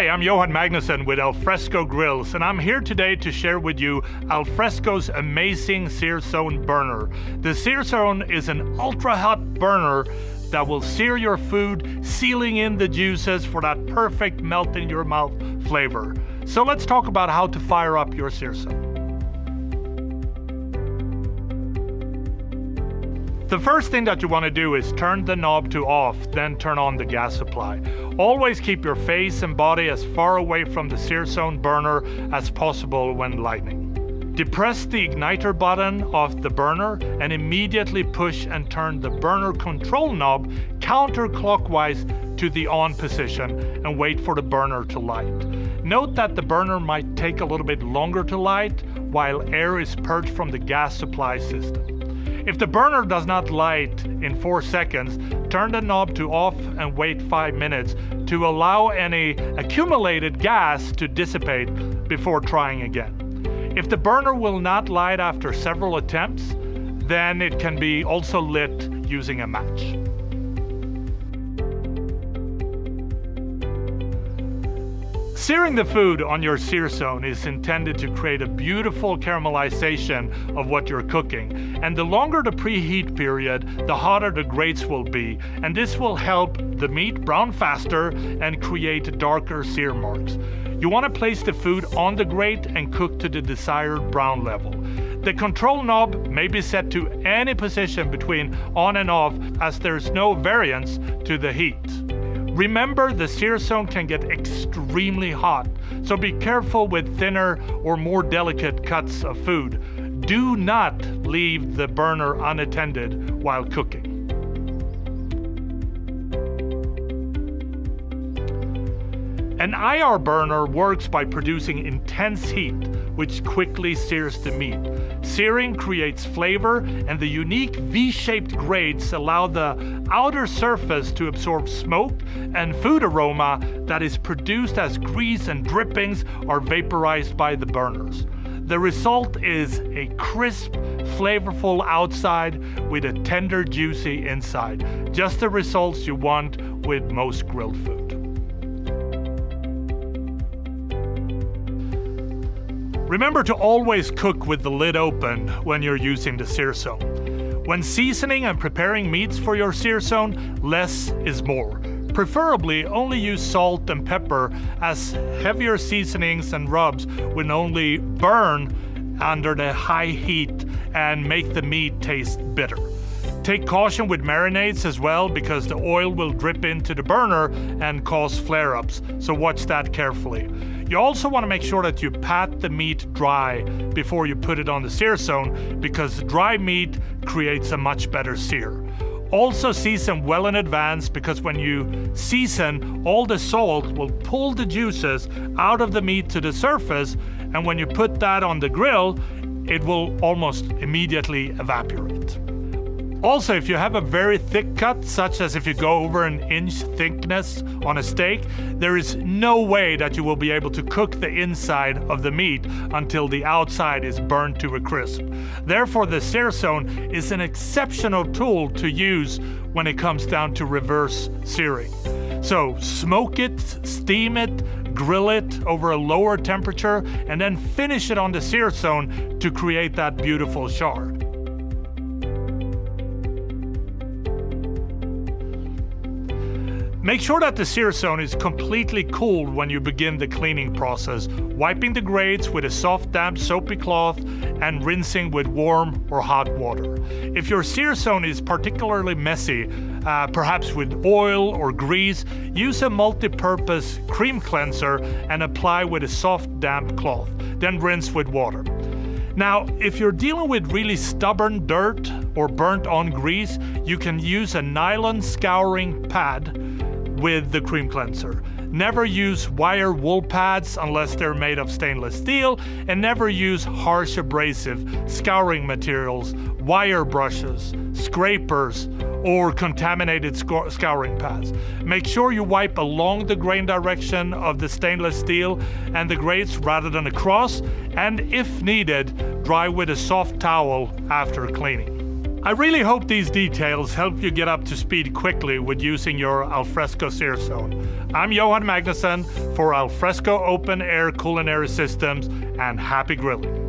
Hi, I'm Johan Magnusson with Alfresco Grills, and I'm here today to share with you Alfresco's amazing SearZone burner. The SearZone is an ultra-hot burner that will sear your food, sealing in the juices for that perfect melt-in-your-mouth flavor. So let's talk about how to fire up your SearZone. The first thing that you want to do is turn the knob to off, then turn on the gas supply. Always keep your face and body as far away from the SearZone burner as possible when lighting. Depress the igniter button of the burner and immediately push and turn the burner control knob counterclockwise to the on position and wait for the burner to light. Note that the burner might take a little bit longer to light while air is purged from the gas supply system. If the burner does not light in 4 seconds, turn the knob to off and wait 5 minutes to allow any accumulated gas to dissipate before trying again. If the burner will not light after several attempts, then it can be also lit using a match. Searing the food on your SearZone is intended to create a beautiful caramelization of what you're cooking, and the longer the preheat period, the hotter the grates will be, and this will help the meat brown faster and create darker sear marks. You want to place the food on the grate and cook to the desired brown level. The control knob may be set to any position between on and off, as there's no variance to the heat. Remember, the SearZone can get extremely hot, so be careful with thinner or more delicate cuts of food. Do not leave the burner unattended while cooking. An IR burner works by producing intense heat, which quickly sears the meat. Searing creates flavor, and the unique V-shaped grates allow the outer surface to absorb smoke and food aroma that is produced as grease and drippings are vaporized by the burners. The result is a crisp, flavorful outside with a tender, juicy inside. Just the results you want with most grilled food. Remember to always cook with the lid open when you're using the SearZone. When seasoning and preparing meats for your SearZone, less is more. Preferably only use salt and pepper, as heavier seasonings and rubs will only burn under the high heat and make the meat taste bitter. Take caution with marinades as well, because the oil will drip into the burner and cause flare-ups, so watch that carefully. You also want to make sure that you pat the meat dry before you put it on the SearZone, because dry meat creates a much better sear. Also season well in advance, because when you season, all the salt will pull the juices out of the meat to the surface, and when you put that on the grill, it will almost immediately evaporate. Also, if you have a very thick cut, such as if you go over an inch thickness on a steak, there is no way that you will be able to cook the inside of the meat until the outside is burned to a crisp. Therefore, the SearZone is an exceptional tool to use when it comes down to reverse searing. So smoke it, steam it, grill it over a lower temperature, and then finish it on the SearZone to create that beautiful char. Make sure that the SearZone is completely cooled when you begin the cleaning process, wiping the grates with a soft, damp, soapy cloth and rinsing with warm or hot water. If your SearZone is particularly messy, perhaps with oil or grease, use a multi-purpose cream cleanser and apply with a soft, damp cloth. Then rinse with water. Now, if you're dealing with really stubborn dirt or burnt-on grease, you can use a nylon scouring pad with the cream cleanser. Never use wire wool pads unless they're made of stainless steel, and never use harsh abrasive scouring materials, wire brushes, scrapers, or contaminated scouring pads. Make sure you wipe along the grain direction of the stainless steel and the grates rather than across, and if needed, dry with a soft towel after cleaning. I really hope these details help you get up to speed quickly with using your Alfresco SearZone. I'm Johan Magnusson for Alfresco Open Air Culinary Systems, and happy grilling.